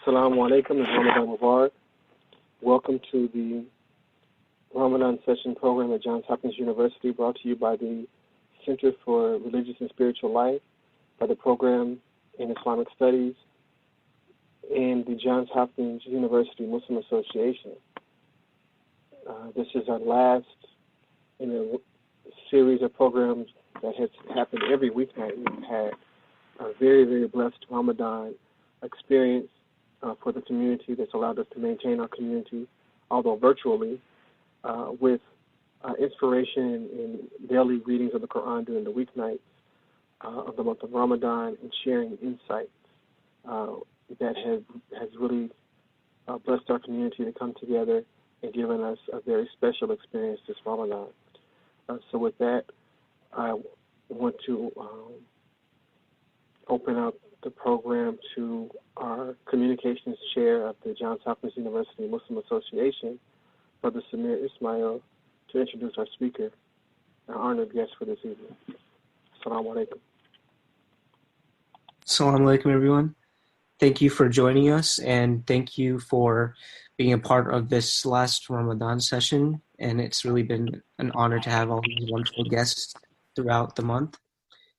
Assalamu alaikum and Ramadan Mubarak. Welcome to the Ramadan Session Program at Johns Hopkins University, brought to you by the Center for Religious and Spiritual Life, by the Program in Islamic Studies, and the Johns Hopkins University Muslim Association. This is our last in a series of programs that has happened every weeknight. We've had a very, very blessed Ramadan experience for the community that's allowed us to maintain our community, although virtually, with inspiration in daily readings of the Qur'an during the weeknights of the month of Ramadan, and sharing insights that has really blessed our community to come together and given us a very special experience this Ramadan. So with that, I want to open up the program to our communications chair of the Johns Hopkins University Muslim Association, Brother Samir Ismail, to introduce our speaker, our honored guest for this evening. Assalamu alaikum. Assalamu alaikum, everyone. Thank you for joining us, and thank you for being a part of this last Ramadan session. And it's really been an honor to have all these wonderful guests throughout the month.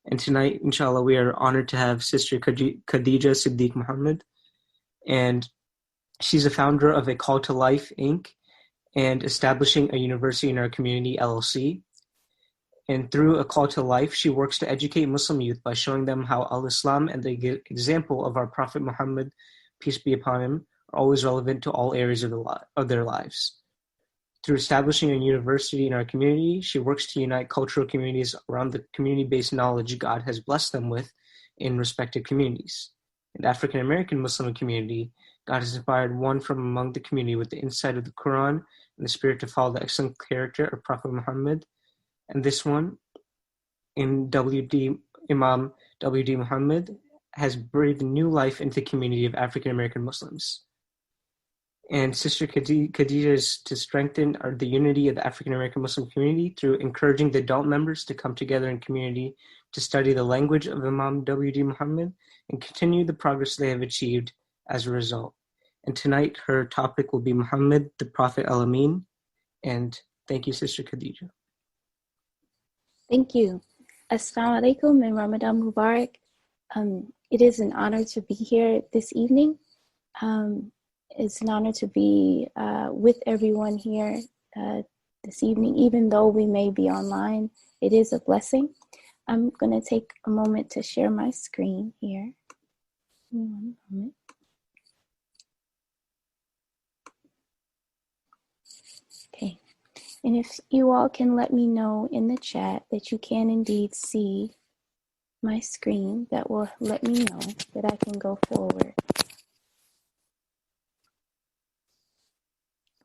And tonight, inshallah, we are honored to have Sister Khadijah Siddeeq-Mohammed. And she's a founder of A Call to Life, Inc., and establishing a university in our community, L.L.C. And through A Call to Life, she works to educate Muslim youth by showing them how Al-Islam and the example of our Prophet Muhammed, peace be upon him, are always relevant to all areas of their lives. Through establishing a university in our community, she works to unite cultural communities around the community-based knowledge God has blessed them with in respective communities. In the African American Muslim community, God has inspired one from among the community with the insight of the Qur'an and the spirit to follow the excellent character of Prophet Muhammad. And this one, in Imam W. Muhammad, has breathed new life into the community of African American Muslims. And Sister Khadijah is to strengthen the unity of the African American Muslim community through encouraging the adult members to come together in community to study the language of Imam W. Muhammad and continue the progress they have achieved as a result. And tonight her topic will be Muhammad, the Prophet Al-Ameen. And thank you, Sister Khadijah. Thank you. Assalamu alaikum and Ramadan Mubarak. It is an honor to be here this evening. It's an honor to be with everyone here this evening, even though we may be online. It is a blessing. I'm going to take a moment to share my screen here. One moment. Okay. And if you all can let me know in the chat that you can indeed see my screen, that will let me know that I can go forward.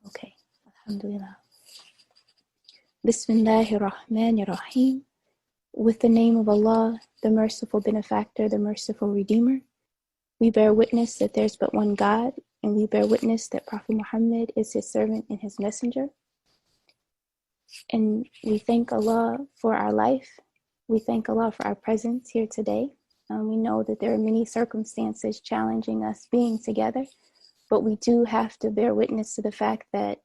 Okay, alhamdulillah. Bismillahir Rahmanir Rahim. With the name of Allah, the merciful benefactor, the merciful redeemer. We bear witness that there's but one God, and we bear witness that Prophet Muhammad is his servant and his messenger. And we thank Allah for our life. We thank Allah for our presence here today. We know that there are many circumstances challenging us being together, but we do have to bear witness to the fact that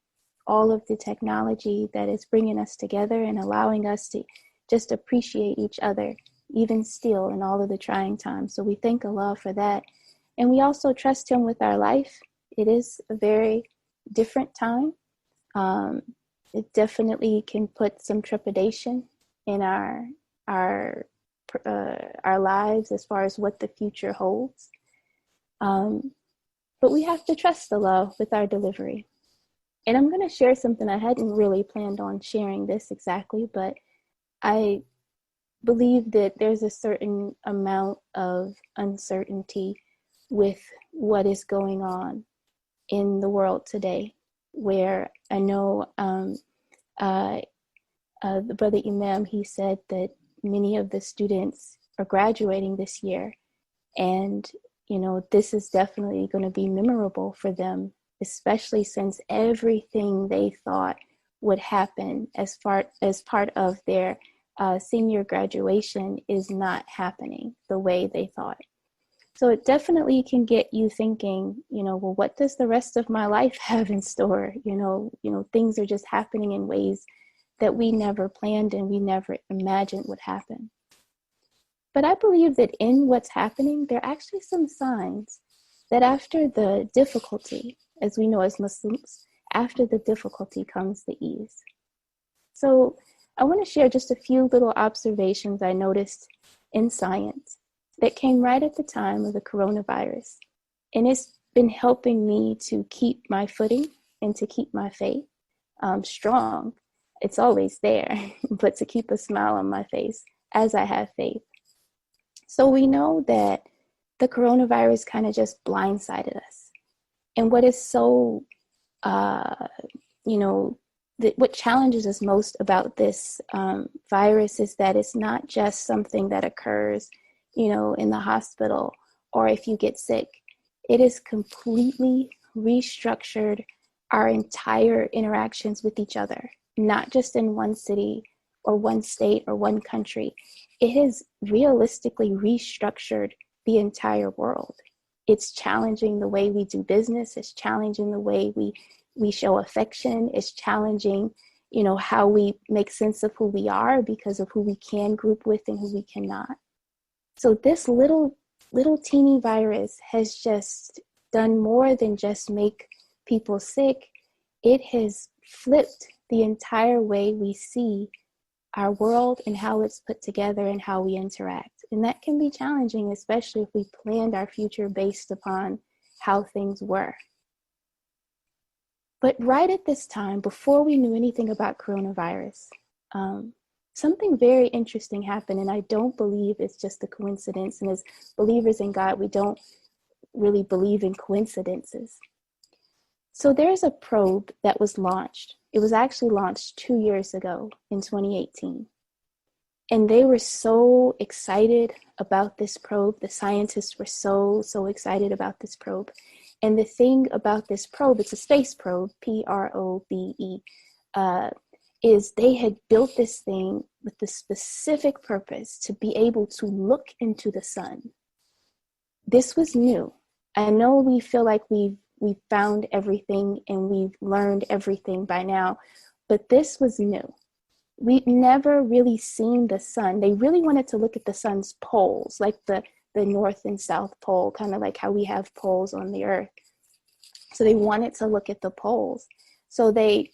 all of the technology that is bringing us together and allowing us to just appreciate each other, even still in all of the trying times. So we thank Allah for that. And we also trust him with our life. It is a very different time. It definitely can put some trepidation in our lives as far as what the future holds. But we have to trust Allah with our delivery. And I'm going to share something I hadn't really planned on sharing this exactly, but I believe that there's a certain amount of uncertainty with what is going on in the world today, where I know the brother Imam, he said that many of the students are graduating this year, and this is definitely going to be memorable for them, especially since everything they thought would happen as part of their senior graduation is not happening the way they thought. So it definitely can get you thinking, well, what does the rest of my life have in store? Things are just happening in ways that we never planned and we never imagined would happen. But I believe that in what's happening, there are actually some signs that after the difficulty, as we know as Muslims, after the difficulty comes the ease. So I want to share just a few little observations I noticed in science that came right at the time of the coronavirus. And it's been helping me to keep my footing and to keep my faith strong. It's always there, but to keep a smile on my face as I have faith. So we know that the coronavirus kind of just blindsided us. And what is so, what challenges us most about this virus is that it's not just something that occurs, in the hospital or if you get sick. It has completely restructured our entire interactions with each other, not just in one city or one state or one country. It has realistically restructured the entire world. It's challenging the way we do business. It's challenging the way we show affection. It's challenging, how we make sense of who we are because of who we can group with and who we cannot. So this little teeny virus has just done more than just make people sick. It has flipped the entire way we see our world and how it's put together and how we interact. And that can be challenging, especially if we planned our future based upon how things were. But right at this time, before we knew anything about coronavirus, something very interesting happened, and I don't believe it's just a coincidence. And as believers in God, we don't really believe in coincidences. So there's a probe that was launched. It was actually launched 2 years ago in 2018. And they were so excited about this probe. The scientists were so excited about this probe. And the thing about this probe, it's a space probe, PROBE, is they had built this thing with the specific purpose to be able to look into the sun. This was new. I know we feel like we've found everything and we've learned everything by now, but this was new. We'd never really seen the sun. They really wanted to look at the sun's poles, like the North and South Pole, kind of like how we have poles on the Earth. So they wanted to look at the poles. So they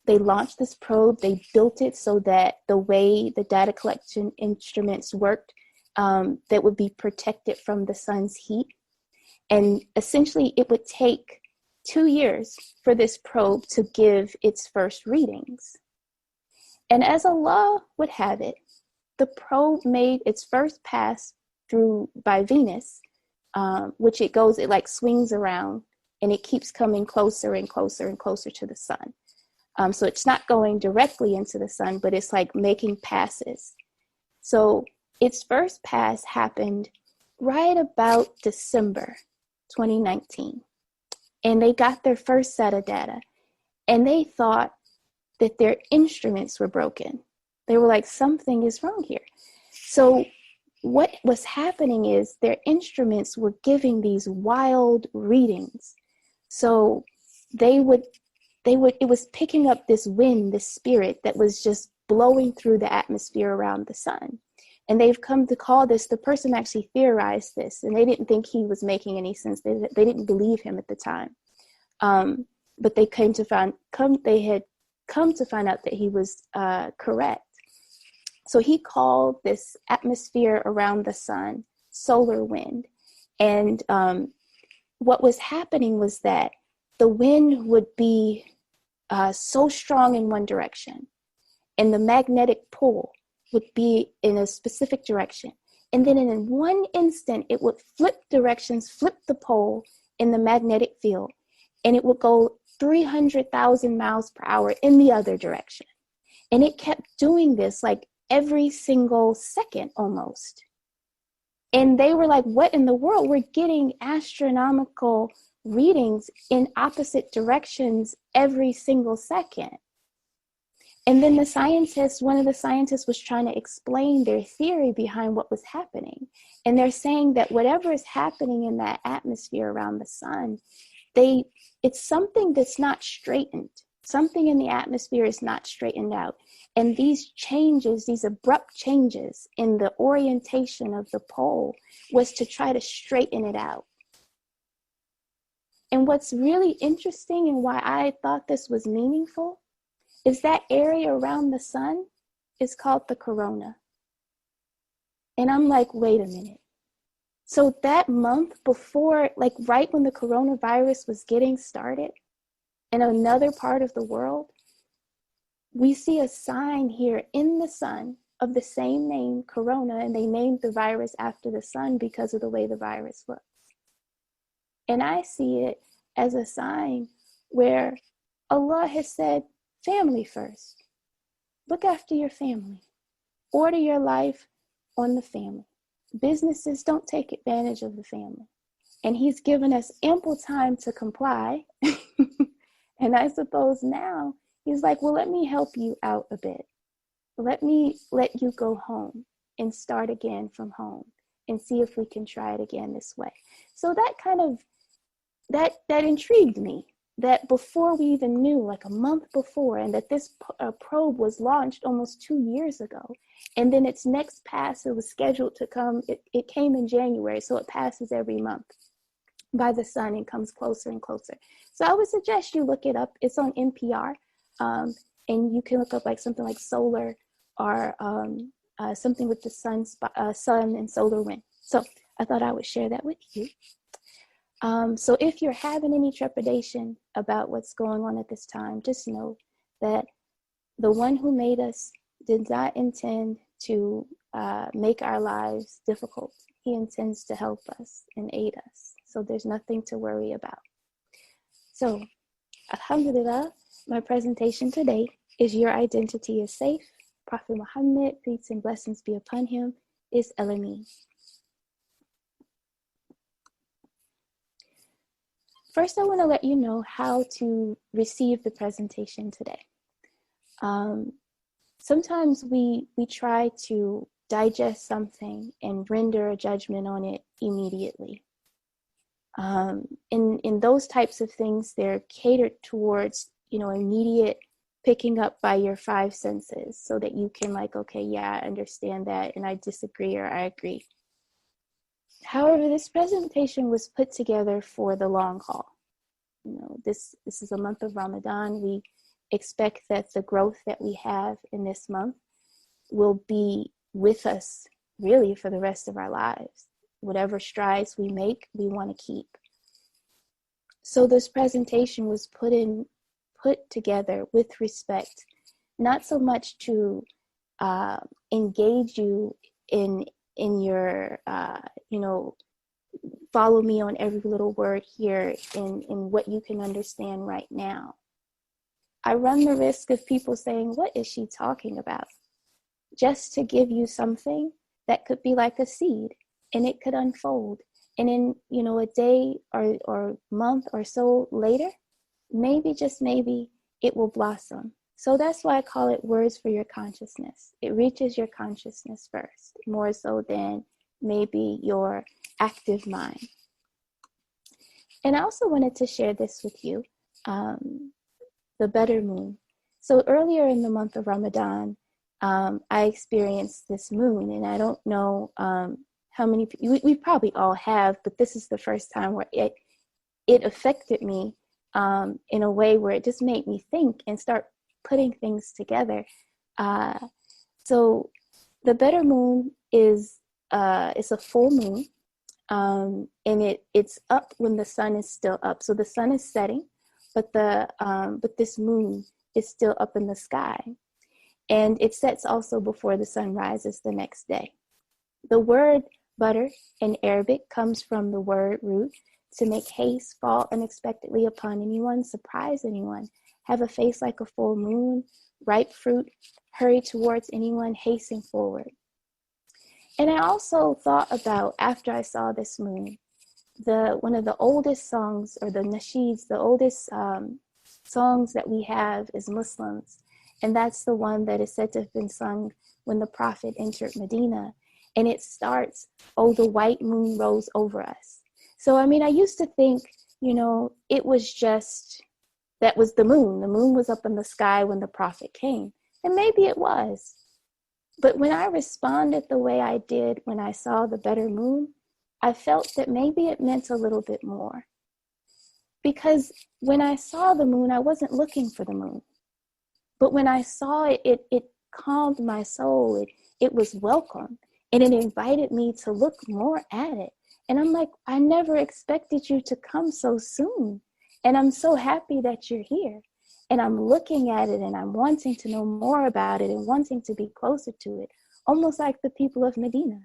launched this probe. They built it so that the way the data collection instruments worked, that would be protected from the sun's heat. And essentially, it would take 2 years for this probe to give its first readings. And as Allah would have it, the probe made its first pass through by Venus, which it like swings around, and it keeps coming closer and closer and closer to the sun. So it's not going directly into the sun, but it's like making passes. So its first pass happened right about December 2019. And they got their first set of data. And they thought that their instruments were broken. They were like, something is wrong here. So what was happening is their instruments were giving these wild readings. So it was picking up this wind, this spirit that was just blowing through the atmosphere around the sun. And they've come to call this, the person actually theorized this, and they didn't think he was making any sense. They didn't believe him at the time. But they had come to find out that he was correct. So he called this atmosphere around the sun solar wind. And what was happening was that the wind would be so strong in one direction, and the magnetic pull would be in a specific direction. And then in one instant, it would flip directions, flip the pole in the magnetic field, and it would go 300,000 miles per hour in the other direction. And it kept doing this like every single second almost. And they were like, what in the world? We're getting astronomical readings in opposite directions every single second. And then one of the scientists was trying to explain their theory behind what was happening. And they're saying that whatever is happening in that atmosphere around the sun, it's something that's not straightened. Something in the atmosphere is not straightened out. And these changes, these abrupt changes in the orientation of the pole was to try to straighten it out. And what's really interesting and why I thought this was meaningful is that area around the sun is called the corona. And I'm like, wait a minute. So that month before, like right when the coronavirus was getting started in another part of the world, we see a sign here in the sun of the same name, corona, and they named the virus after the sun because of the way the virus looks. And I see it as a sign where Allah has said, family first. Look after your family. Order your life on the family. Businesses, don't take advantage of the family. And he's given us ample time to comply. And I suppose now he's like, well, let me help you out a bit. Let me let you go home and start again from home and see if we can try it again this way. So that kind of, that intrigued me, that before we even knew, like a month before, and that this probe was launched almost 2 years ago. And then its next pass, it was scheduled to come, it came in January, so it passes every month by the sun and comes closer and closer. So I would suggest you look it up. It's on NPR, and you can look up like something like solar or something with the sun and solar wind. So I thought I would share that with you. So if you're having any trepidation about what's going on at this time, just know that the one who made us did not intend to make our lives difficult. He intends to help us and aid us. So there's nothing to worry about. So, alhamdulillah, my presentation today is Your Identity is Safe. Prophet Muhammed, peace and blessings be upon him, is Al-Ameen. First, I want to let you know how to receive the presentation today. Sometimes we try to digest something and render a judgment on it immediately. In those types of things, they're catered towards, immediate picking up by your 5 senses so that you can like, okay, yeah, I understand that and I disagree or I agree. However, this presentation was put together for the long haul. This is a month of Ramadan. We expect that the growth that we have in this month will be with us really for the rest of our lives. Whatever strides we make, we want to keep. So this presentation was put together with respect, not so much to engage you in your, follow me on every little word here in what you can understand right now. I run the risk of people saying, what is she talking about? Just to give you something that could be like a seed and it could unfold. And in, a day or month or so later, maybe, just maybe, it will blossom. So that's why I call it words for your consciousness. It reaches your consciousness first, more so than maybe your active mind. And I also wanted to share this with you, the better moon. So earlier in the month of Ramadan, I experienced this moon, and I don't know how many, we probably all have, but this is the first time where it affected me in a way where it just made me think and start putting things together. So the better moon is a full moon, and it's up when the sun is still up. So the sun is setting, but this moon is still up in the sky, and it sets also before the sun rises the next day. The word butter in Arabic comes from the word root to make haste, fall unexpectedly upon anyone, surprise anyone, have a face like a full moon, ripe fruit, hurry towards anyone, hasten forward. And I also thought about, after I saw this moon, one of the oldest songs, or the nasheeds, the oldest songs that we have as Muslims, And that's the one that is said to have been sung when the Prophet entered Medina. And it starts, "Oh, the white moon rose over us." So, I mean, I used to think, it was just, that was the moon. The moon was up in the sky when the Prophet came. And maybe it was. But when I responded the way I did when I saw the better moon, I felt that maybe it meant a little bit more. Because when I saw the moon, I wasn't looking for the moon. But when I saw it, it calmed my soul. It was welcome. And it invited me to look more at it. And I'm like, I never expected you to come so soon. And I'm so happy that you're here. And I'm looking at it and I'm wanting to know more about it and wanting to be closer to it. Almost like the people of Medina.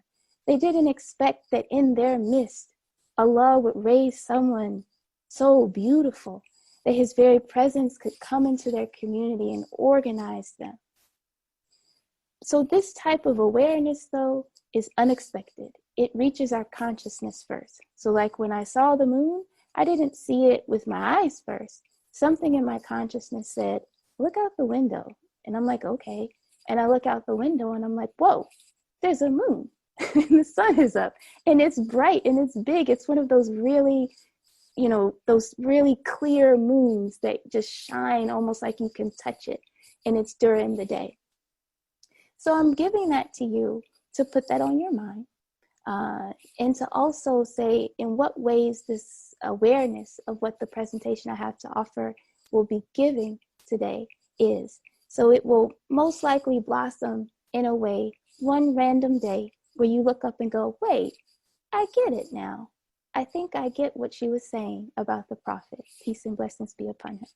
They didn't expect that in their midst, Allah would raise someone so beautiful that his very presence could come into their community and organize them. So this type of awareness, though, is unexpected. It reaches our consciousness first. So like when I saw the moon, I didn't see it with my eyes first. Something in my consciousness said, look out the window. And I'm like, okay. And I look out the window and I'm like, whoa, there's a moon. And the sun is up. And it's bright and it's big. It's one of those really, those really clear moons that just shine almost like you can touch it. And it's during the day. So I'm giving that to you to put that on your mind. And to also say in what ways this awareness of what the presentation I have to offer will be giving today is. So it will most likely blossom in a way, one random day where you look up and go, wait, I get it now. I think I get what she was saying about the Prophet. Peace and blessings be upon him.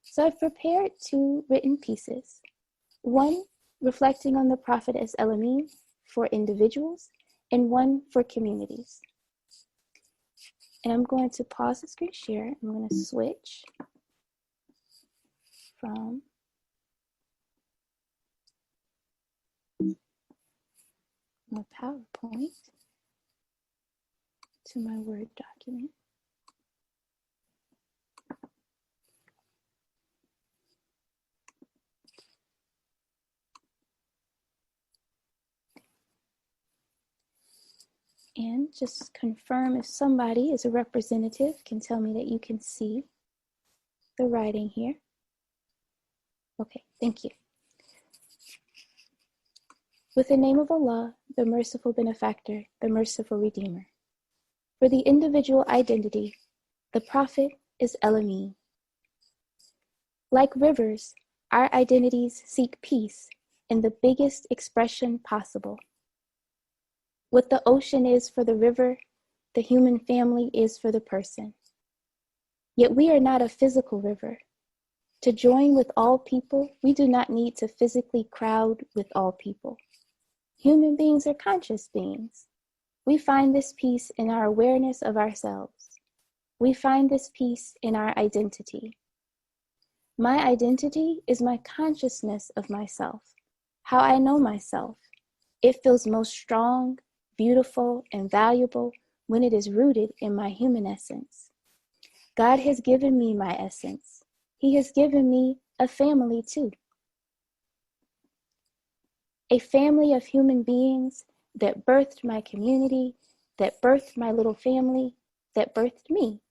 So I've prepared 2 written pieces. One reflecting on the Prophet as Al-Ameen for individuals, and one for communities. And I'm going to pause the screen share. I'm going to switch from my PowerPoint to my Word document. And just confirm if somebody is a representative can tell me that you can see the writing here. Okay, thank you. With the name of Allah, the merciful benefactor, the merciful redeemer. For the individual identity, the Prophet is Al-Ameen. Like rivers, our identities seek peace in the biggest expression possible. What the ocean is for the river, the human family is for the person. Yet we are not a physical river. To join with all people, we do not need to physically crowd with all people. Human beings are conscious beings. We find this peace in our awareness of ourselves. We find this peace in our identity. My identity is my consciousness of myself, how I know myself. It feels most strong, beautiful, and valuable when it is rooted in my human essence. God has given me my essence. He has given me a family too. A family of human beings that birthed my community, that birthed my little family, that birthed me.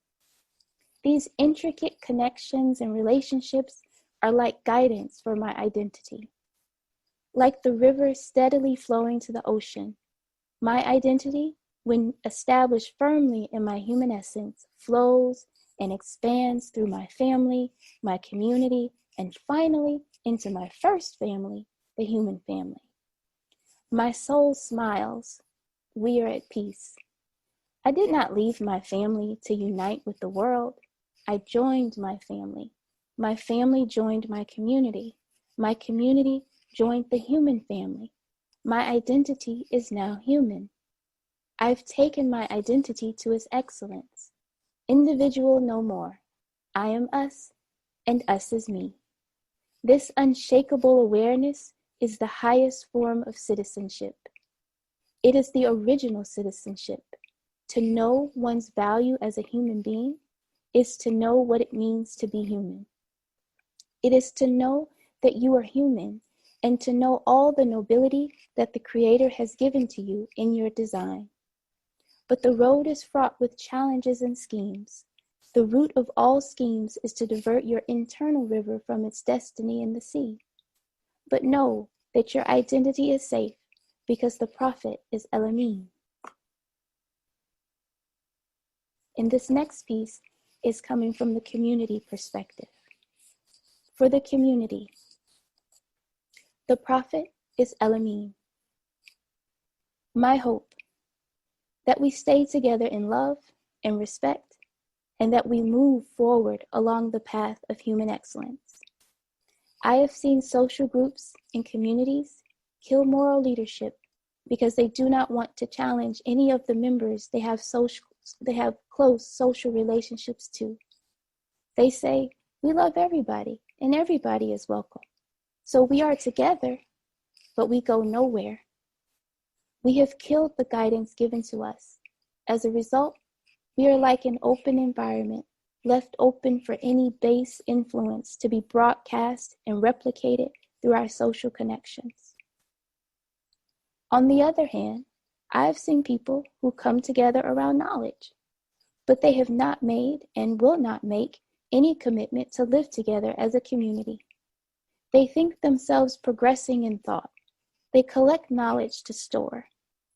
These intricate connections and relationships are like guidance for my identity. Like the river steadily flowing to the ocean, my identity, when established firmly in my human essence, flows and expands through my family, my community, and finally into my first family, the human family. My soul smiles. We are at peace. I did not leave my family to unite with the world. I joined my family. My family joined my community. My community joined the human family. My identity is now human. I've taken my identity to its excellence. Individual no more. I am us, and us is me. This unshakable awareness is the highest form of citizenship. It is the original citizenship. To know one's value as a human being is to know what it means to be human. It is to know that you are human and to know all the nobility that the Creator has given to you in your design. But the road is fraught with challenges and schemes. The root of all schemes is to divert your internal river from its destiny in the sea. But know that your identity is safe because the Prophet is Al-Ameen. And this next piece is coming from the community perspective. For the community, the Prophet is Al-Ameen. My hope that we stay together in love and respect, and that we move forward along the path of human excellence. I have seen social groups and communities kill moral leadership because they do not want to challenge any of the members they have close social relationships to. They say, we love everybody and everybody is welcome. So we are together, but we go nowhere. We have killed the guidance given to us. As a result, we are like an open environment, left open for any base influence to be broadcast and replicated through our social connections. On the other hand, I have seen people who come together around knowledge, but they have not made and will not make any commitment to live together as a community. They think themselves progressing in thought. They collect knowledge to store.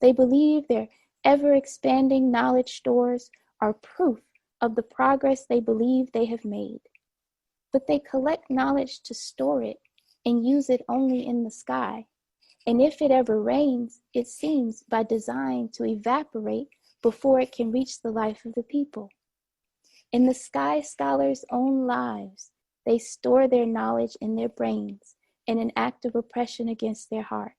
They believe their ever-expanding knowledge stores are proof of the progress they believe they have made. But they collect knowledge to store it and use it only in the sky. And if it ever rains, it seems by design to evaporate before it can reach the life of the people. In the sky scholars' own lives, they store their knowledge in their brains in an act of oppression against their hearts.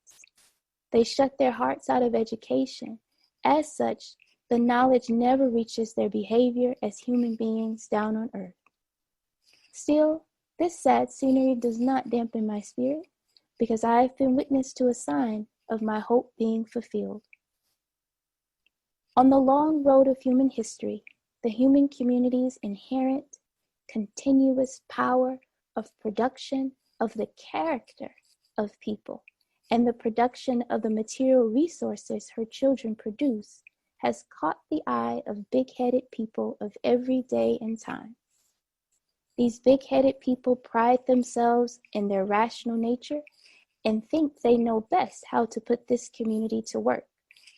They shut their hearts out of education. As such, the knowledge never reaches their behavior as human beings down on earth. Still, this sad scenery does not dampen my spirit, because I have been witness to a sign of my hope being fulfilled. On the long road of human history, the human community's inherent, continuous power of production of the character of people and the production of the material resources her children produce has caught the eye of big-headed people of every day and time. These big-headed people pride themselves in their rational nature and think they know best how to put this community to work,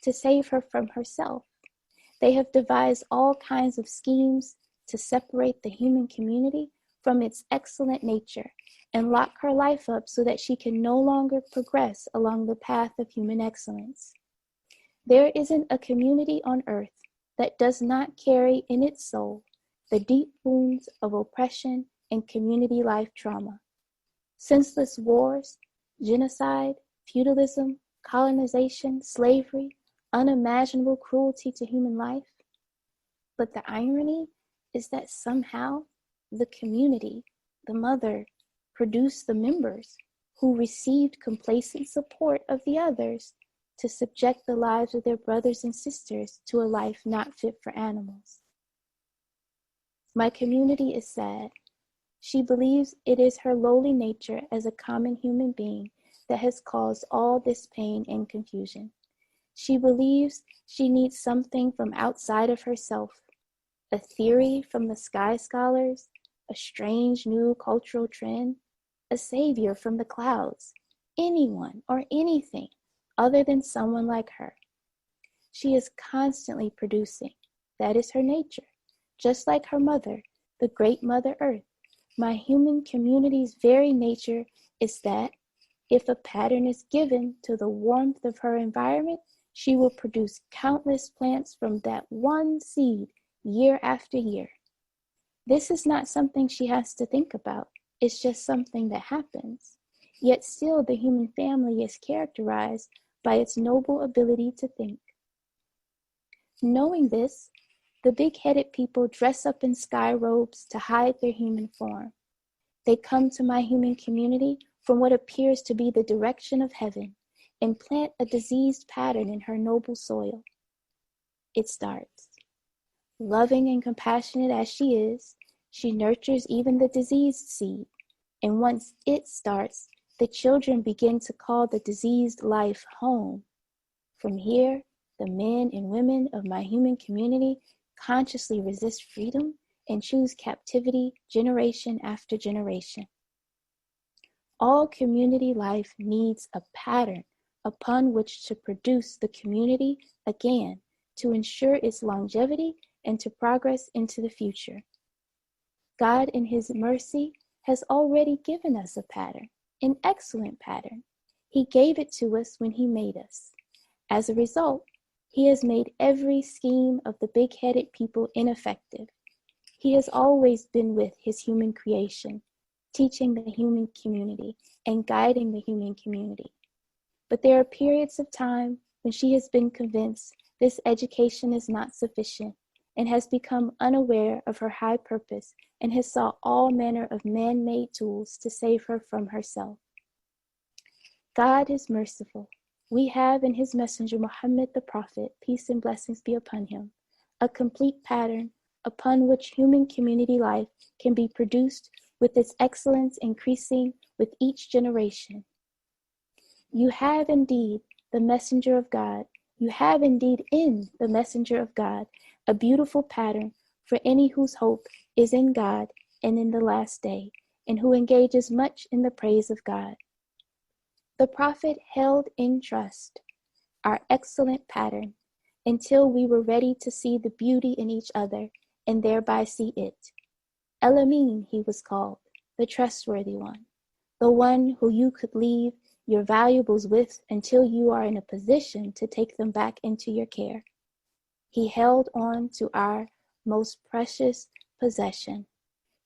to save her from herself. They have devised all kinds of schemes to separate the human community from its excellent nature and lock her life up so that she can no longer progress along the path of human excellence. There isn't a community on earth that does not carry in its soul the deep wounds of oppression and community life trauma. Senseless wars, genocide, feudalism, colonization, slavery, unimaginable cruelty to human life. But the irony is that somehow the community, the mother, produced the members who received complacent support of the others to subject the lives of their brothers and sisters to a life not fit for animals. My community is sad. She believes it is her lowly nature as a common human being that has caused all this pain and confusion. She believes she needs something from outside of herself, a theory from the sky scholars, a strange new cultural trend, a savior from the clouds, anyone or anything other than someone like her. She is constantly producing. That is her nature. Just like her mother, the great Mother Earth, my human community's very nature is that if a pattern is given to the warmth of her environment, she will produce countless plants from that one seed year after year. This is not something she has to think about. It's just something that happens. Yet still the human family is characterized by its noble ability to think. Knowing this, the big-headed people dress up in sky robes to hide their human form. They come to my human community from what appears to be the direction of heaven and plant a diseased pattern in her noble soil. It starts. Loving and compassionate as she is, she nurtures even the diseased seed And once it starts, the children begin to call the diseased life home. From here, the men and women of my human community consciously resist freedom and choose captivity generation after generation. All community life needs a pattern upon which to produce the community again, to ensure its longevity and to progress into the future. God in His mercy has already given us a pattern, an excellent pattern. He gave it to us when He made us. As a result, He has made every scheme of the big-headed people ineffective. He has always been with His human creation, teaching the human community and guiding the human community. But there are periods of time when she has been convinced this education is not sufficient and has become unaware of her high purpose and has sought all manner of man-made tools to save her from herself. God is merciful. We have in His messenger Muhammad the Prophet, peace and blessings be upon him, a complete pattern upon which human community life can be produced, with its excellence increasing with each generation. You have indeed the messenger of God. You have indeed in the messenger of God a beautiful pattern for any whose hope is in God and in the last day, and who engages much in the praise of God. The Prophet held in trust our excellent pattern until we were ready to see the beauty in each other and thereby see it. Al-Ameen, he was called, the trustworthy one, the one who you could leave your valuables with until you are in a position to take them back into your care. He held on to our most precious possession,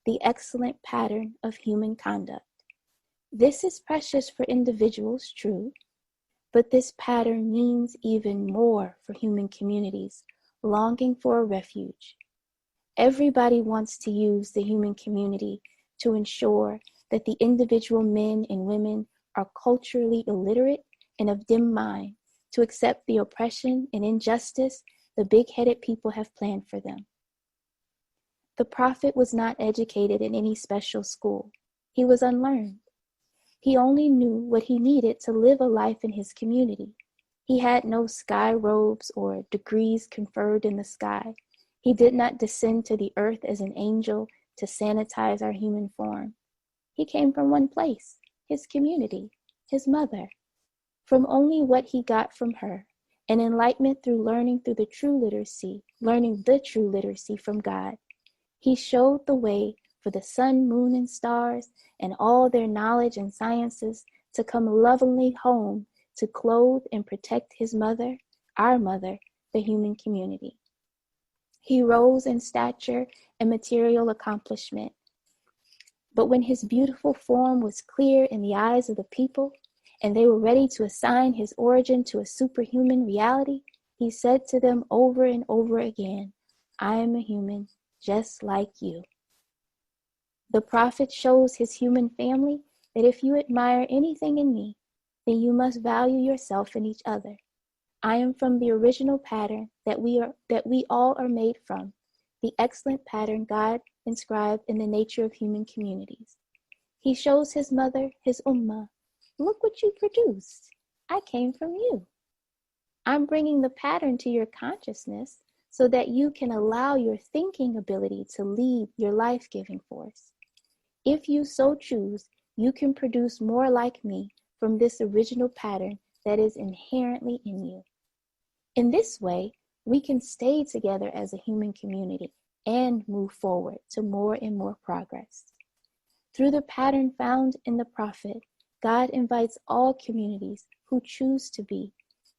the excellent pattern of human conduct. This is precious for individuals, true, but this pattern means even more for human communities longing for a refuge. Everybody wants to use the human community to ensure that the individual men and women are culturally illiterate and of dim mind to accept the oppression and injustice the big-headed people have planned for them. The Prophet was not educated in any special school. He was unlearned. He only knew what he needed to live a life in his community. He had no sky robes or degrees conferred in the sky. He did not descend to the earth as an angel to sanitize our human form. He came from one place, his community, his mother. From only what he got from her, and enlightenment through learning the true literacy from God. He showed the way for the sun, moon, and stars, and all their knowledge and sciences to come lovingly home to clothe and protect his mother, our mother, the human community. He rose in stature and material accomplishment. But when his beautiful form was clear in the eyes of the people, and they were ready to assign his origin to a superhuman reality, he said to them over and over again, I am a human just like you. The Prophet shows his human family that if you admire anything in me, then you must value yourself and each other. I am from the original pattern that we all are made from, the excellent pattern God inscribed in the nature of human communities. He shows his mother, his ummah, look what you produced. I came from you. I'm bringing the pattern to your consciousness so that you can allow your thinking ability to lead your life-giving force. If you so choose, you can produce more like me from this original pattern that is inherently in you. In this way, we can stay together as a human community and move forward to more and more progress. Through the pattern found in the Prophet, God invites all communities who choose to be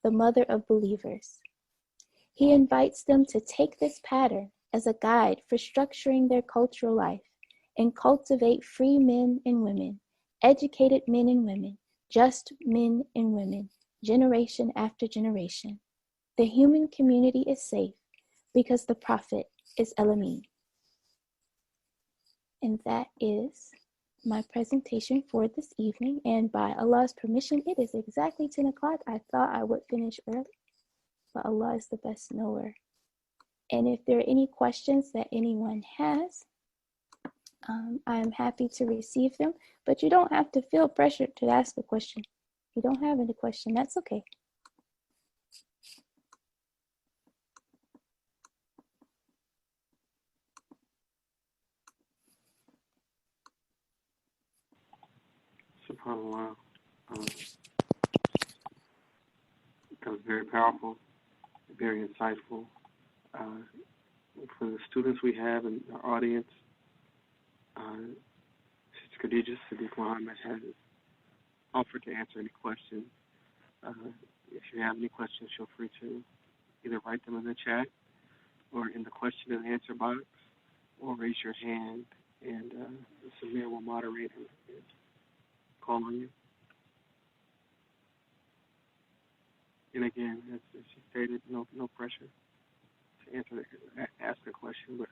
the mother of believers. He invites them to take this pattern as a guide for structuring their cultural life and cultivate free men and women, educated men and women, just men and women, generation after generation. The human community is safe because the Prophet is Al-Ameen. And that is my presentation for this evening, and by Allah's permission, it is exactly 10 o'clock. I thought I would finish early, but Allah is the best knower. And if there are any questions that anyone has, I'm happy to receive them, but you don't have to feel pressured to ask a question. If you don't have any question, that's okay. SubhanAllah. That was very powerful, very insightful. For the students we have in our audience, Sister Khadijah Siddeeq-Mohammed has offered to answer any questions. If you have any questions, feel free to either write them in the chat or in the question and answer box, or raise your hand, and Samir will moderate and call on you. And again, as she stated, no pressure to ask a question, but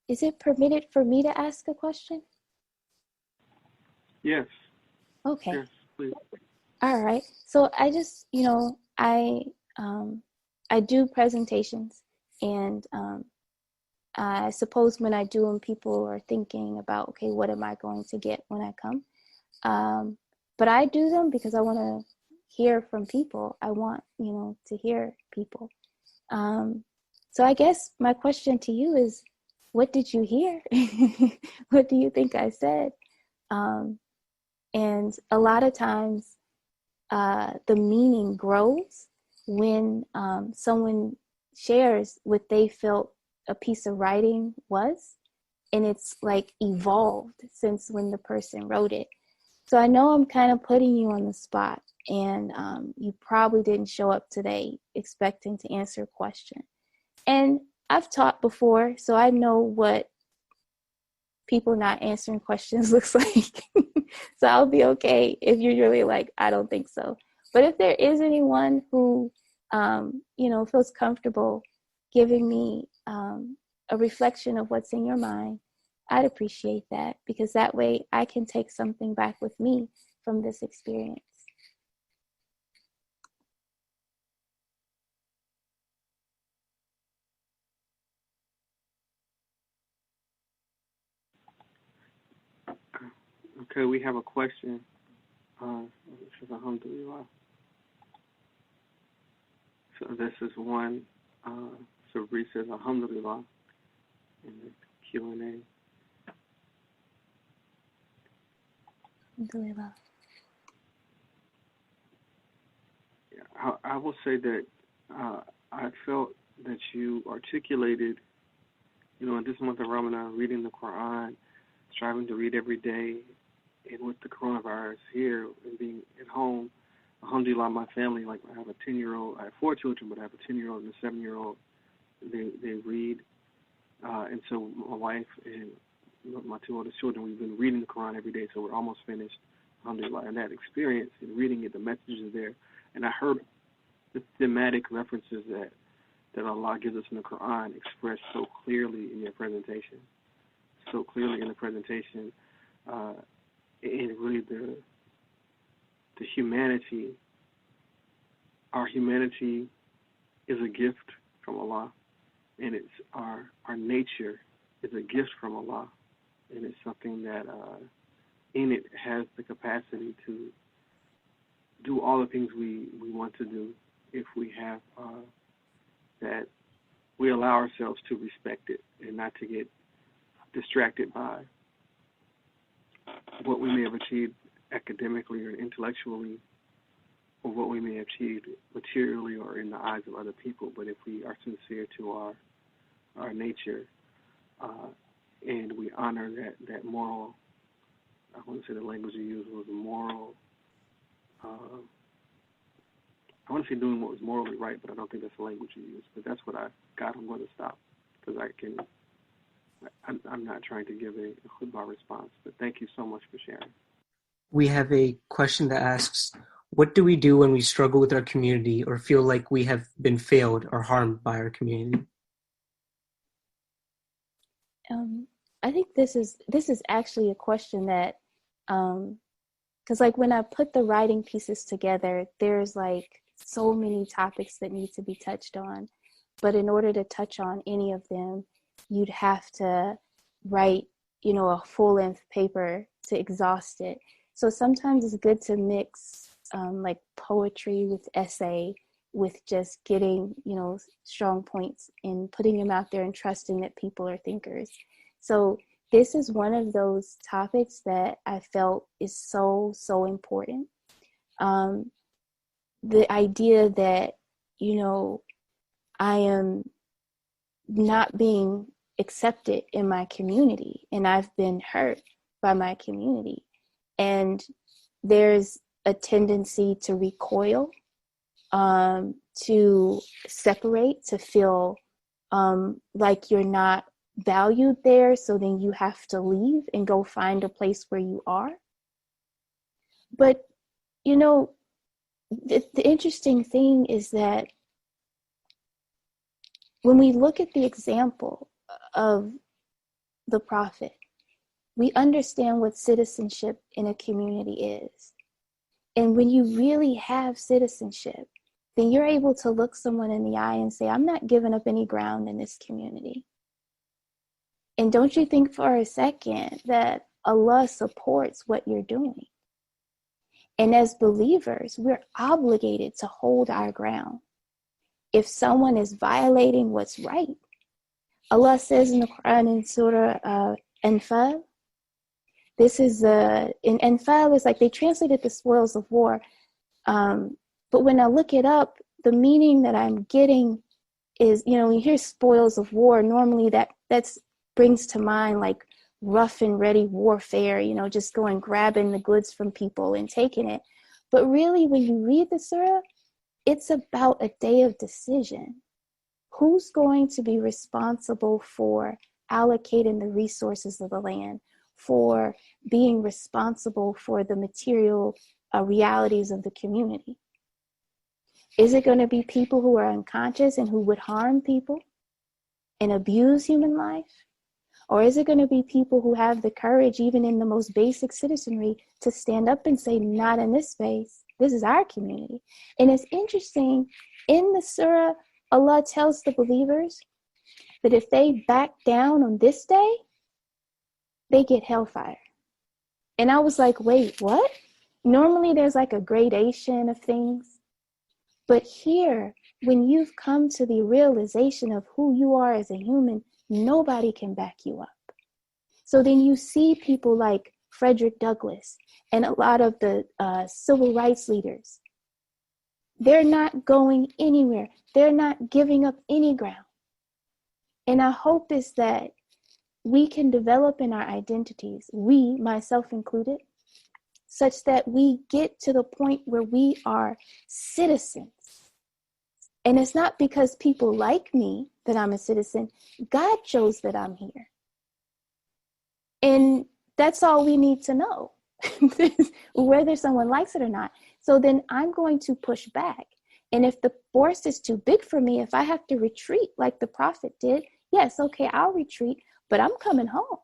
Is it permitted for me to ask a question? yes. Okay. Yes, please. All right. So I just, I do presentations, and I suppose when I do them, people are thinking about, okay, what am I going to get when I come? But I do them because I want to hear from people. I want, to hear people. So I guess my question to you is, what did you hear? What do you think I said? And a lot of times, the meaning grows when someone shares what they felt a piece of writing was, and it's like evolved since when the person wrote it. So I know I'm kind of putting you on the spot, and you probably didn't show up today expecting to answer a question. And I've taught before, so I know what people not answering questions looks like. So I'll be okay if you're really like, I don't think so. But if there is anyone who, feels comfortable giving me a reflection of what's in your mind, I'd appreciate that, because that way I can take something back with me from this experience. Okay, we have a question. This is Alhamdulillah. So this is one. So Bree says Alhamdulillah in the Q&A. Alhamdulillah. I will say that I felt that you articulated, in this month of Ramadan, reading the Qur'an, striving to read every day, and with the coronavirus here and being at home, alhamdulillah, my family, like I have a 10-year-old, I have 4 children, but I have a 10-year-old and a 7-year-old. They read, and so my wife and my 2 oldest children, we've been reading the Quran every day, so we're almost finished, alhamdulillah. And that experience in reading it, the messages are there, and I heard the thematic references that Allah gives us in the Quran expressed so clearly in your presentation, and really the humanity, our humanity is a gift from Allah, and it's our nature is a gift from Allah, and it's something that in it has the capacity to do all the things we want to do if we have that we allow ourselves to respect it and not to get distracted by what we may have achieved academically or intellectually, or what we may have achieved materially or in the eyes of other people. But if we are sincere to our nature, and we honor that moral, I want to say the language you used was moral, I want to say doing what was morally right, but I don't think that's the language you used. But that's what I got. I'm going to stop because I'm not trying to give a khutbah response, but thank you so much for sharing. We have a question that asks, What do we do when we struggle with our community or feel like we have been failed or harmed by our community? I think this is actually a question that, because like when I put the writing pieces together, there's like so many topics that need to be touched on. But in order to touch on any of them, you'd have to write, a full-length paper to exhaust it. So sometimes it's good to mix like poetry with essay, with just getting, strong points and putting them out there and trusting that people are thinkers. So this is one of those topics that I felt is so, so important. The idea that, I am not being accepted in my community, and I've been hurt by my community. And there's a tendency to recoil, to separate, to feel like you're not valued there, so then you have to leave and go find a place where you are. But, the interesting thing is that when we look at the example of the Prophet, we understand what citizenship in a community is. And when you really have citizenship, then you're able to look someone in the eye and say, I'm not giving up any ground in this community. And don't you think for a second that Allah supports what you're doing? And as believers, we're obligated to hold our ground. If someone is violating what's right, Allah says in the Qur'an in Surah Anfal, this is in Anfal, is like they translated the spoils of war. But when I look it up, the meaning that I'm getting is, when you hear spoils of war, normally that's brings to mind like rough and ready warfare, just going grabbing the goods from people and taking it. But really, when you read the surah, it's about a day of decision. Who's going to be responsible for allocating the resources of the land, for being responsible for the material realities of the community? Is it going to be people who are unconscious and who would harm people and abuse human life? Or is it going to be people who have the courage, even in the most basic citizenry, to stand up and say, not in this space, this is our community? And it's interesting, in the surah, Allah tells the believers that if they back down on this day, they get hellfire. And I was like, wait, what? Normally there's like a gradation of things. But here, when you've come to the realization of who you are as a human, nobody can back you up. So then you see people like Frederick Douglass and a lot of the civil rights leaders. They're not going anywhere. They're not giving up any ground. And our hope is that we can develop in our identities, we, myself included, such that we get to the point where we are citizens. And it's not because people like me that I'm a citizen. God chose that I'm here. And that's all we need to know, whether someone likes it or not. So then I'm going to push back. And if the force is too big for me, if I have to retreat like the Prophet did, yes, okay, I'll retreat, but I'm coming home.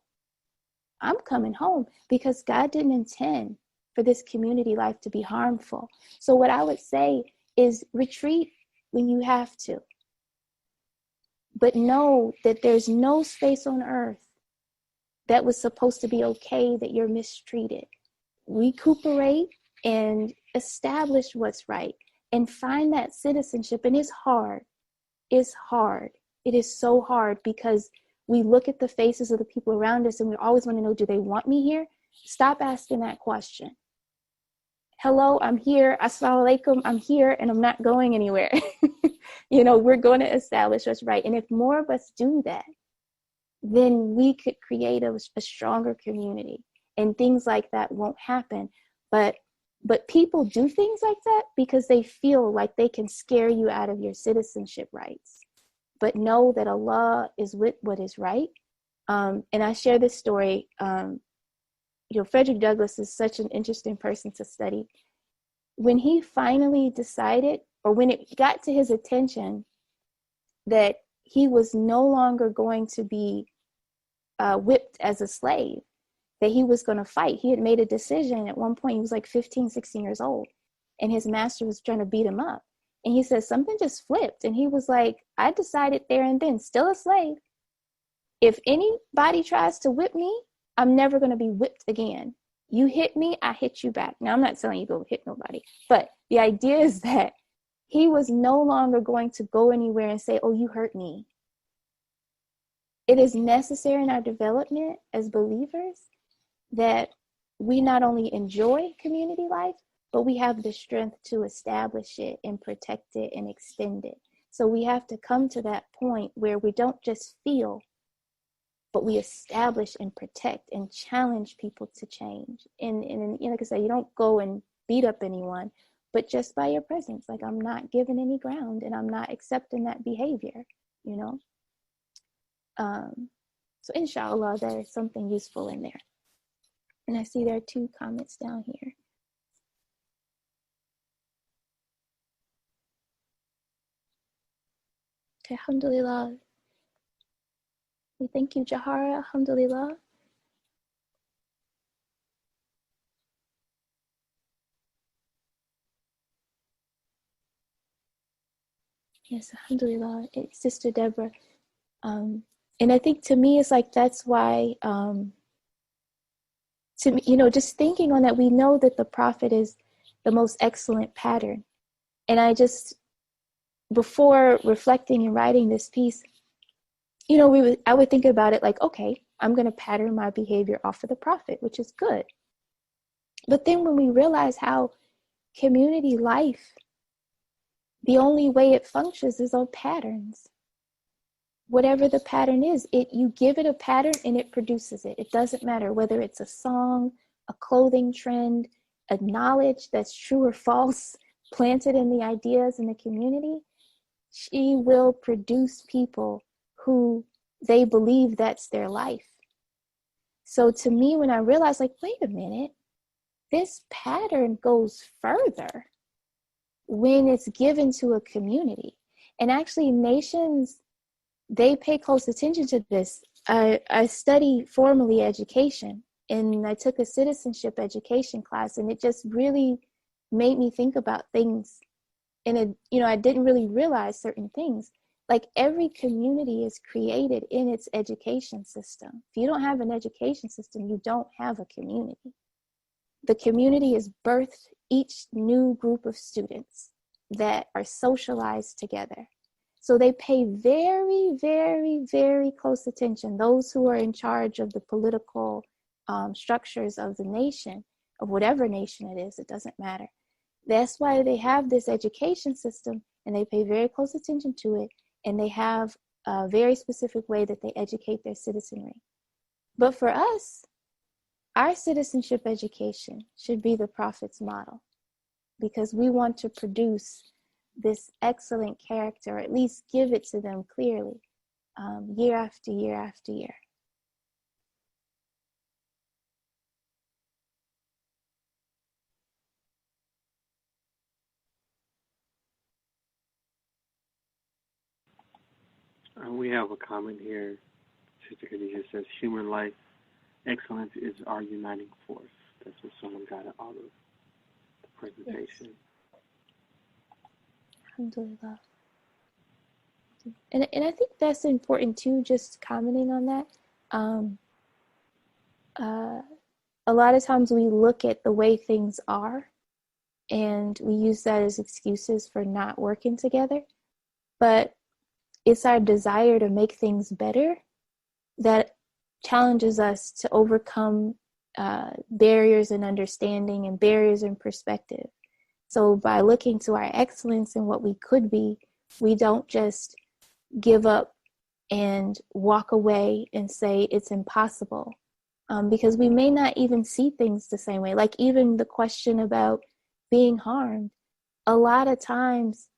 I'm coming home because God didn't intend for this community life to be harmful. So what I would say is retreat when you have to. But know that there's no space on earth that was supposed to be okay that you're mistreated. Recuperate and establish what's right and find that citizenship. And it's hard. It's hard. It is so hard because we look at the faces of the people around us and we always want to know, do they want me here? Stop asking that question. Hello, I'm here. Assalamu alaikum, I'm here and I'm not going anywhere. We're going to establish what's right. And if more of us do that, then we could create a stronger community and things like that won't happen. But people do things like that because they feel like they can scare you out of your citizenship rights. But know that Allah is with what is right. And I share this story. Frederick Douglass is such an interesting person to study. when he finally decided, or when it got to his attention that he was no longer going to be whipped as a slave, that he was going to fight. He had made a decision at one point. He was like 15, 16 years old, and his master was trying to beat him up. And he said, something just flipped. And he was like, I decided there and then, still a slave, if anybody tries to whip me, I'm never going to be whipped again. You hit me, I hit you back. Now, I'm not telling you to go hit nobody, but the idea is that he was no longer going to go anywhere and say, oh, you hurt me. It is necessary in our development as believers that we not only enjoy community life, but we have the strength to establish it and protect it and extend it. So we have to come to that point where we don't just feel, but we establish and protect and challenge people to change. And like I said, you don't go and beat up anyone, but just by your presence, like, I'm not giving any ground and I'm not accepting that behavior, you know? So inshallah, there is something useful in there. And I see there are 2 comments down here. Okay, alhamdulillah. We thank you, Jahara, alhamdulillah. Yes, alhamdulillah. It's Sister Deborah. And I think to me, it's like, that's why, to me, you know, just thinking on that, we know that the Prophet is the most excellent pattern. And I just, before reflecting and writing this piece, you know, I would think about it like, okay, I'm going to pattern my behavior off of the Prophet, which is good. But then when we realize how community life, the only way it functions is on patterns. Whatever the pattern is, you give it a pattern and it produces it. It doesn't matter whether it's a song, a clothing trend, a knowledge that's true or false, planted in the ideas in the community. She will produce people who they believe that's their life. So to me, when I realized, like, wait a minute, this pattern goes further when it's given to a community. And actually, nations, they pay close attention to this. I study formally education, and I took a citizenship education class, and it just really made me think about things. And I didn't really realize certain things. Like, every community is created in its education system. If you don't have an education system, you don't have a community. The community is birthed each new group of students that are socialized together. So they pay very, very, very close attention. Those who are in charge of the political structures of the nation, of whatever nation it is, it doesn't matter. That's why they have this education system, and they pay very close attention to it, and they have a very specific way that they educate their citizenry. But for us, our citizenship education should be the Prophet's model, because we want to produce this excellent character, or at least give it to them clearly, year after year after year. We have a comment here. Sister Khadijah says, humor, life, excellence is our uniting force. That's what someone got out of the presentation. Yes. Alhamdulillah. And I think that's important too, just commenting on that. A lot of times we look at the way things are, and we use that as excuses for not working together. But it's our desire to make things better that challenges us to overcome barriers in understanding and barriers in perspective. So by looking to our excellence and what we could be, we don't just give up and walk away and say it's impossible, because we may not even see things the same way. Like, even the question about being harmed, a lot of times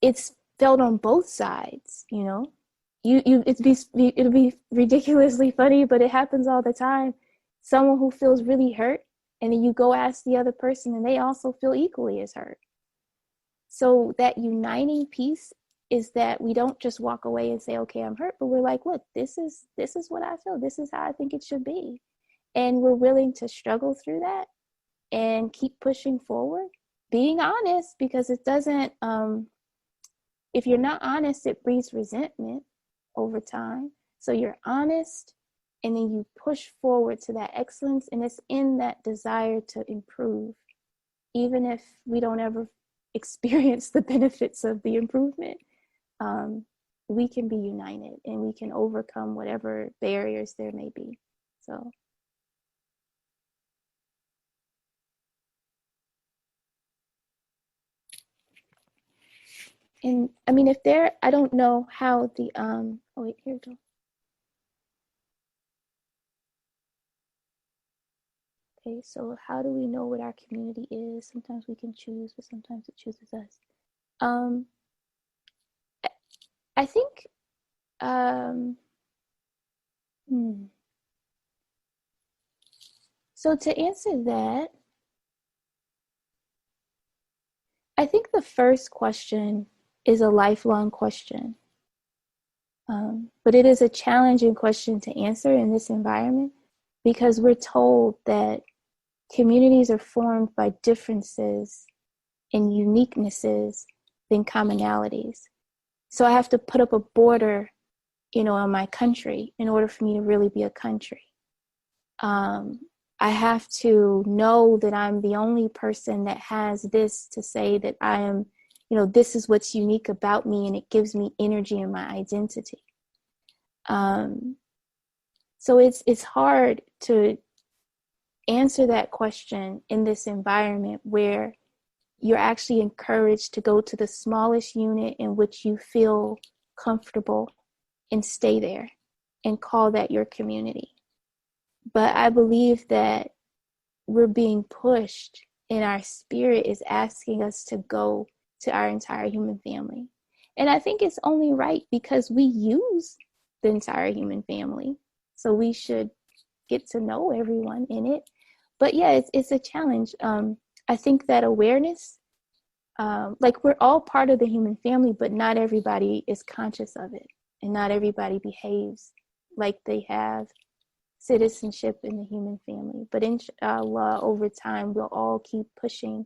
it's felt on both sides, you know. It'll be ridiculously funny, but it happens all the time. Someone who feels really hurt And then you go ask the other person and they also feel equally as hurt. So that uniting piece is that we don't just walk away and say, okay, I'm hurt, but we're like, look, this is what I feel. This is how I think it should be. And we're willing to struggle through that and keep pushing forward, being honest, because it doesn't, if you're not honest, it breeds resentment over time. So you're honest, and then you push forward to that excellence, and it's in that desire to improve, even if we don't ever experience the benefits of the improvement. We can be united and we can overcome whatever barriers there may be. So. And I mean, if there, I don't know how the, oh wait, here we go. Okay, so how do we know what our community is? Sometimes we can choose, but sometimes it chooses us. I think, so to answer that, I think the first question is a lifelong question. But it is a challenging question to answer in this environment because we're told that communities are formed by differences and uniquenesses than commonalities. So I have to put up a border, on my country in order for me to really be a country. I have to know that I'm the only person that has this to say that I am, this is what's unique about me, and it gives me energy in my identity. So it's hard to answer that question in this environment where you're actually encouraged to go to the smallest unit in which you feel comfortable and stay there and call that your community. But I believe that we're being pushed, and our spirit is asking us to go to our entire human family. And I think it's only right because we use the entire human family. So we should get to know everyone in it. But yeah, it's a challenge. I think that awareness, like we're all part of the human family, but not everybody is conscious of it. And not everybody behaves like they have citizenship in the human family. But inshallah, over time, we'll all keep pushing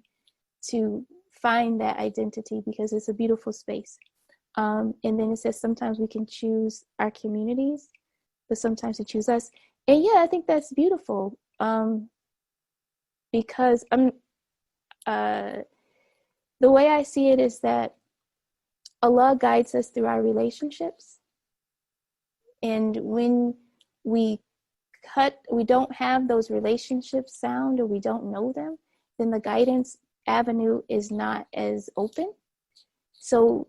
to find that identity because it's a beautiful space. And then it says sometimes we can choose our communities, but sometimes we choose us. And yeah, I think that's beautiful because the way I see it is that Allah guides us through our relationships. And when we don't have those relationships sound, or we don't know them, then the guidance avenue is not as open. So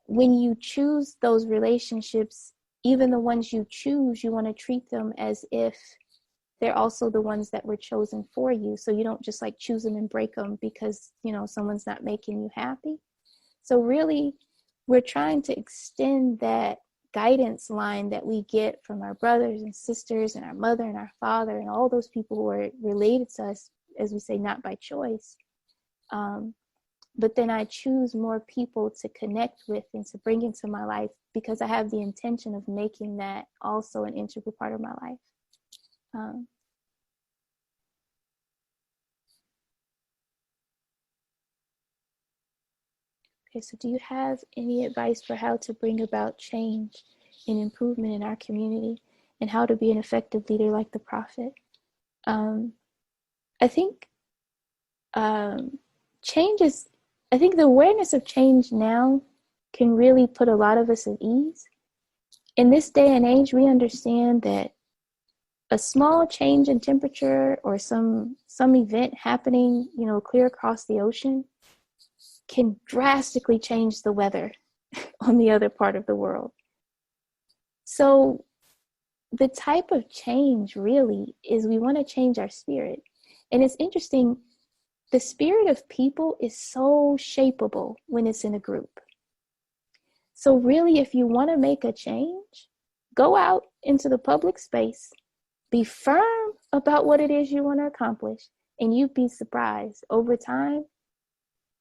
when you choose those relationships, even the ones you choose, you want to treat them as if they're also the ones that were chosen for you. So you don't just like choose them and break them because, someone's not making you happy. So really, we're trying to extend that guidance line that we get from our brothers and sisters and our mother and our father and all those people who are related to us, as we say, not by choice. But then I choose more people to connect with and to bring into my life because I have the intention of making that also an integral part of my life. Okay, so do you have any advice for how to bring about change and improvement in our community and how to be an effective leader like the Prophet? I think I think the awareness of change now can really put a lot of us at ease. In this day and age, we understand that a small change in temperature or some event happening, clear across the ocean can drastically change the weather on the other part of the world. So the type of change really is we want to change our spirit. And it's interesting, the spirit of people is so shapeable when it's in a group. So really, if you want to make a change, go out into the public space, be firm about what it is you want to accomplish, And you'd be surprised. Over time,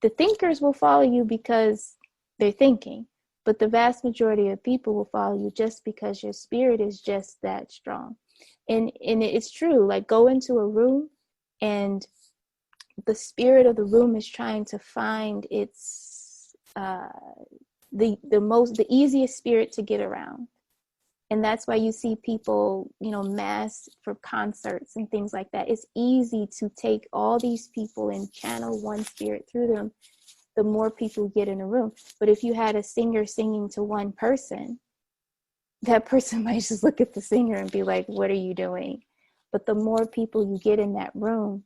the thinkers will follow you because they're thinking, but the vast majority of people will follow you just because your spirit is just that strong. And it's true, like go into a room and the spirit of the room is trying to find its the easiest spirit to get around. And that's why you see people, mass for concerts and things like that. It's easy to take all these people and channel one spirit through them, the more people get in a room. But if you had a singer singing to one person, that person might just look at the singer and be like, what are you doing? But the more people you get in that room,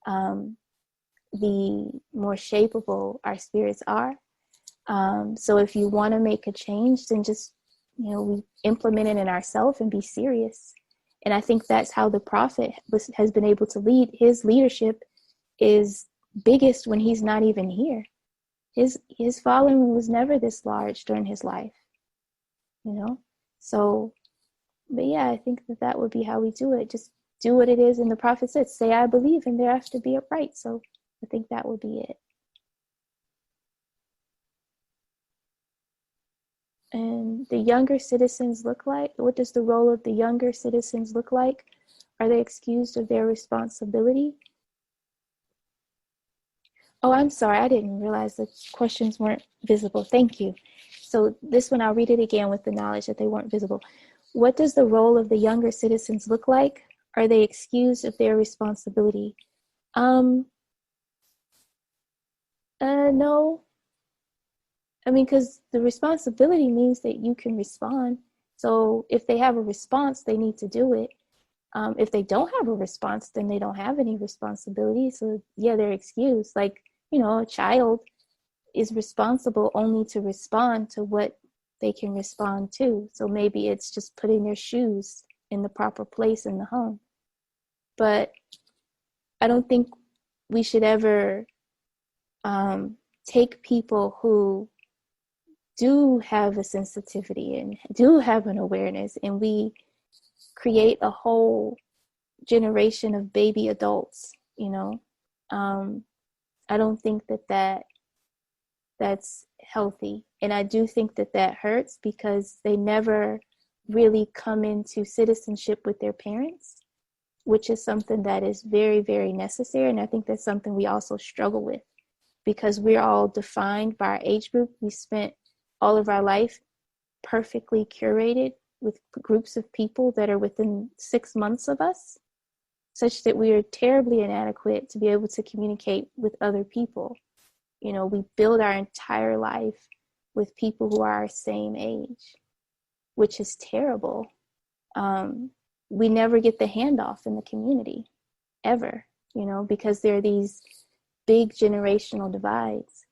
the more shapeable our spirits are. So if you want to make a change, then just, we implement it in ourselves and be serious. And I think that's how the Prophet has been able to lead. His leadership is biggest when he's not even here. His following was never this large during his life, So, but yeah, I think that would be how we do it. Just do what it is. And the Prophet said, say, I believe, and thereafter be upright. So I think that would be it. And the younger citizens look like? What does the role of the younger citizens look like? Are they excused of their responsibility? Oh, I'm sorry. I didn't realize the questions weren't visible. Thank you. So this one, I'll read it again with the knowledge that they weren't visible. What does the role of the younger citizens look like? Are they excused of their responsibility? No. I mean, because the responsibility means that you can respond. So if they have a response, they need to do it. If they don't have a response, then they don't have any responsibility. So yeah, they're excused. Like, a child is responsible only to respond to what they can respond to. So maybe it's just putting their shoes in the proper place in the home. But I don't think we should ever take people who do have a sensitivity and do have an awareness, and we create a whole generation of baby adults, I don't think that's healthy. And I do think that hurts because they never really come into citizenship with their parents, which is something that is very, very necessary. And I think that's something we also struggle with because we're all defined by our age group. We spent all of our life perfectly curated with groups of people that are within 6 months of us, such that we are terribly inadequate to be able to communicate with other people. We build our entire life with people who are our same age, which is terrible. We never get the handoff in the community, ever, because there are these big generational divides.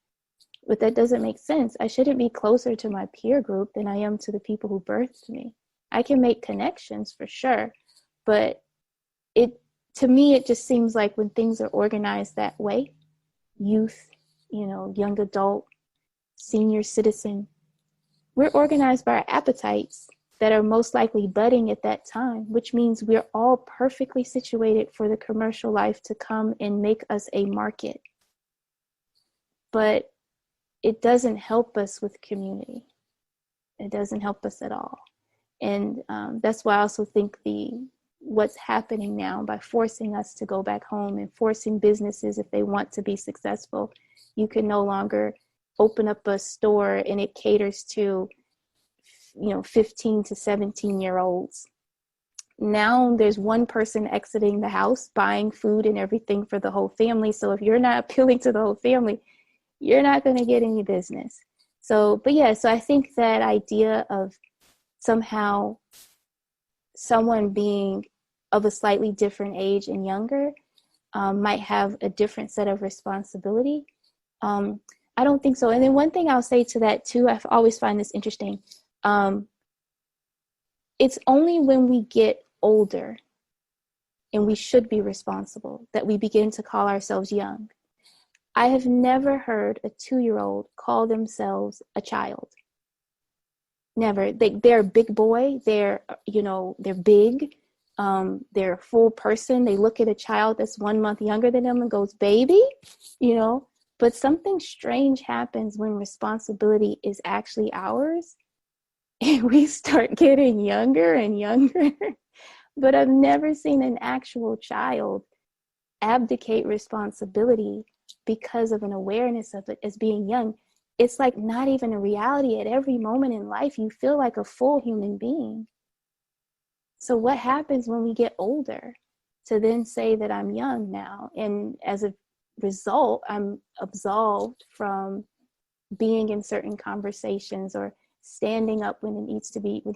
But that doesn't make sense. I shouldn't be closer to my peer group than I am to the people who birthed me. I can make connections for sure, but to me, it just seems like when things are organized that way, youth, young adult, senior citizen, we're organized by our appetites that are most likely budding at that time, which means we're all perfectly situated for the commercial life to come and make us a market. But it doesn't help us with community. It doesn't help us at all. And that's why I also think what's happening now by forcing us to go back home and forcing businesses, if they want to be successful, you can no longer open up a store and it caters to 15 to 17-year-olds. Now there's one person exiting the house, buying food and everything for the whole family. So if you're not appealing to the whole family, you're not going to get any business. So I think that idea of somehow someone being of a slightly different age and younger might have a different set of responsibility. I don't think so. And then one thing I'll say to that too, I always find this interesting. It's only when we get older and we should be responsible that we begin to call ourselves young. I have never heard a 2-year-old call themselves a child. Never. They're a big boy. They're big. they're a full person. They look at a child that's 1 month younger than them and goes, baby, you know. But something strange happens when responsibility is actually ours and we start getting younger and younger. But I've never seen an actual child abdicate responsibility because of an awareness of it as being young. It's like not even a reality. At every moment in life, you feel like a full human being. So what happens when we get older to then say that I'm young now? And as a result, I'm absolved from being in certain conversations or standing up when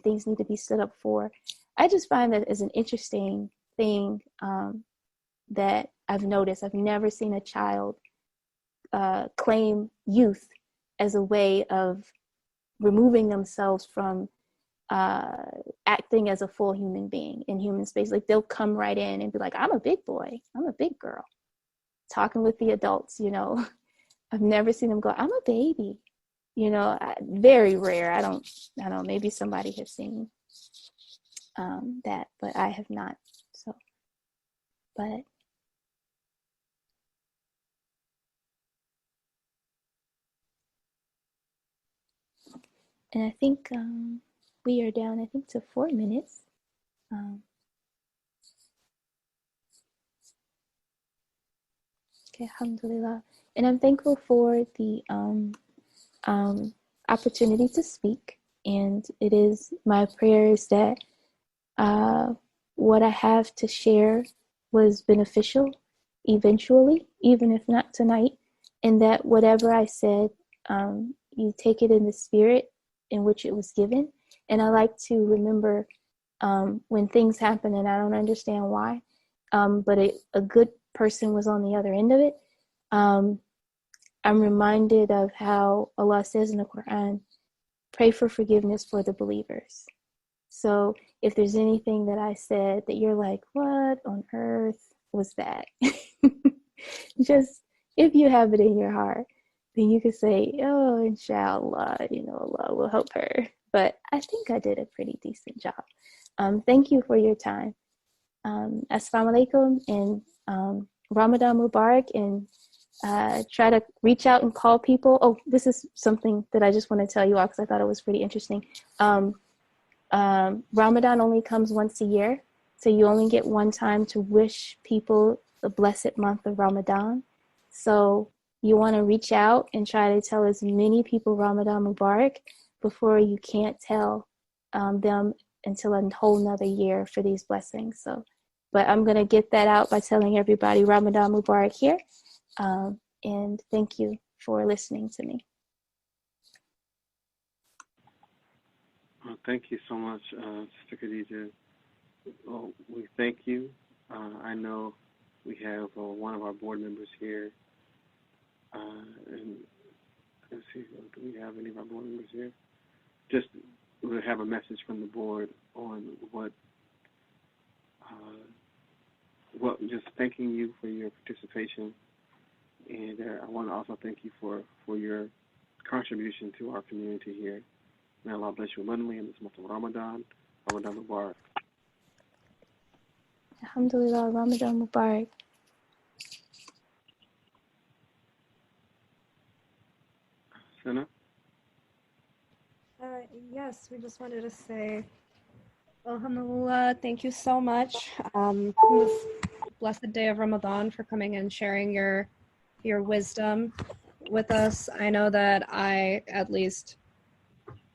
things need to be stood up for. I just find that as an interesting thing that I've noticed. I've never seen a child claim youth as a way of removing themselves from acting as a full human being in human space. Like they'll come right in and be like, I'm a big boy, I'm a big girl, talking with the adults, you know. I've never seen them go, I'm a baby, you know. Very rare. I don't, maybe somebody has seen that, but I have not. So, but and I think we are down, I think, to 4 minutes. Okay, alhamdulillah. And I'm thankful for the opportunity to speak. And it is my prayers that what I have to share was beneficial eventually, even if not tonight. And that whatever I said, you take it in the spirit in which it was given. And I like to remember when things happen and I don't understand why, but a good person was on the other end of it. I'm reminded of how Allah says in the Qur'an, pray for forgiveness for the believers. So if there's anything that I said that you're like, what on earth was that? Just, if you have it in your heart, then you could say, oh, inshallah, you know, Allah will help her. But I think I did a pretty decent job. Thank you for your time. Assalamu alaikum, and Ramadan Mubarak, and try to reach out and call people. Oh, this is something that I just want to tell you all because I thought it was pretty interesting. Ramadan only comes once a year, so you only get one time to wish people the blessed month of Ramadan. So you want to reach out and try to tell as many people Ramadan Mubarak before you can't tell them until a whole nother year for these blessings. So, but I'm going to get that out by telling everybody Ramadan Mubarak here. And thank you for listening to me. Thank you so much, Sister Khadijah. Well, we thank you. I know we have one of our board members here. And let's see, do we have any of our board members here? Just we'll have a message from the board on just thanking you for your participation. And I want to also thank you for your contribution to our community here. May Allah bless you abundantly in this month of Ramadan. Ramadan Mubarak. Alhamdulillah, Ramadan Mubarak. Sana? Yes, we just wanted to say, Alhamdulillah, thank you so much. This blessed day of Ramadan for coming and sharing your wisdom with us. I know that I at least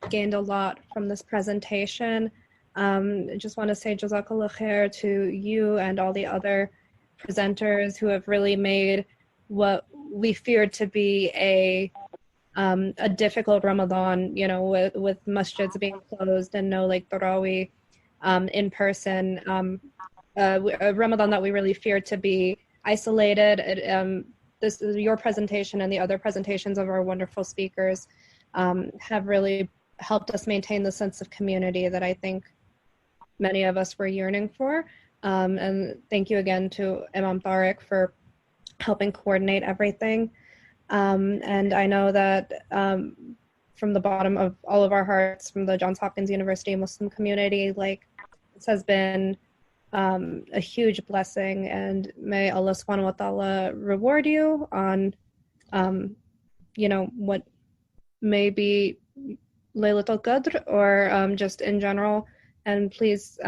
gained a lot from this presentation. I just want to say Jazakallah khair to you and all the other presenters who have really made what we feared to be a difficult Ramadan, you know, with masjids being closed and no like Tarawih in person, a Ramadan that we really feared to be isolated. This is your presentation and the other presentations of our wonderful speakers have really helped us maintain the sense of community that I think many of us were yearning for. And thank you again to Imam Tariq for helping coordinate everything. And I know that from the bottom of all of our hearts, from the Johns Hopkins University Muslim community, like this has been a huge blessing, and may Allah subhanahu wa ta'ala reward you on, what may be Laylatul Qadr or just in general. And please,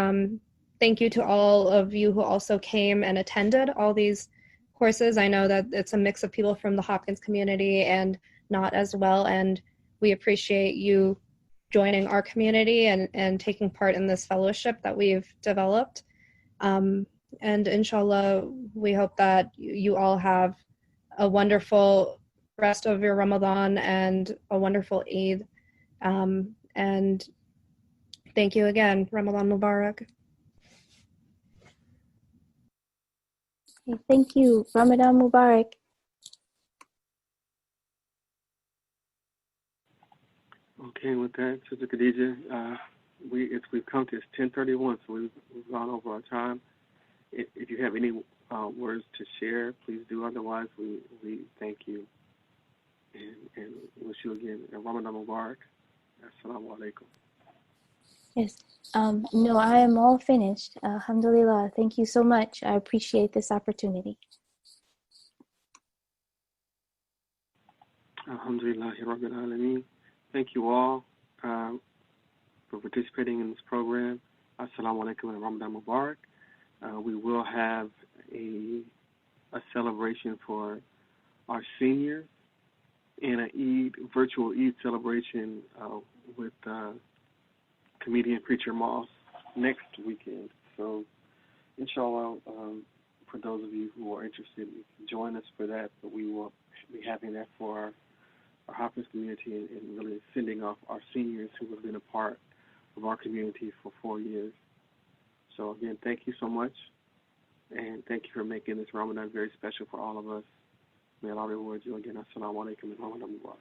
thank you to all of you who also came and attended all these courses. I know that it's a mix of people from the Hopkins community and not as well, and we appreciate you joining our community and taking part in this fellowship that we've developed. And inshallah, we hope that you all have a wonderful rest of your Ramadan and a wonderful Eid. And thank you again. Ramadan Mubarak. Okay, thank you. Ramadan Mubarak. Okay, with that, Sister Khadijah, we've come to 10:31, so we've gone over our time. If you have any words to share, please do. Otherwise, we thank you and wish you again Ramadan Mubarak. Assalamu alaikum. Yes. No, I am all finished. Alhamdulillah. Thank you so much. I appreciate this opportunity. Alhamdulillah, Rabbil Alameen. Thank you all for participating in this program. Assalamu alaikum and Ramadan Mubarak. We will have a celebration for our seniors and a virtual Eid celebration with comedian Preacher Moss next weekend. So, inshallah, for those of you who are interested, you can join us for that. But we will be having that for our Hafiz community and really sending off our seniors who have been a part of our community for 4 years. So, again, thank you so much. And thank you for making this Ramadan very special for all of us. May Allah reward you again. Assalamu alaikum and Ramadan Mubarak.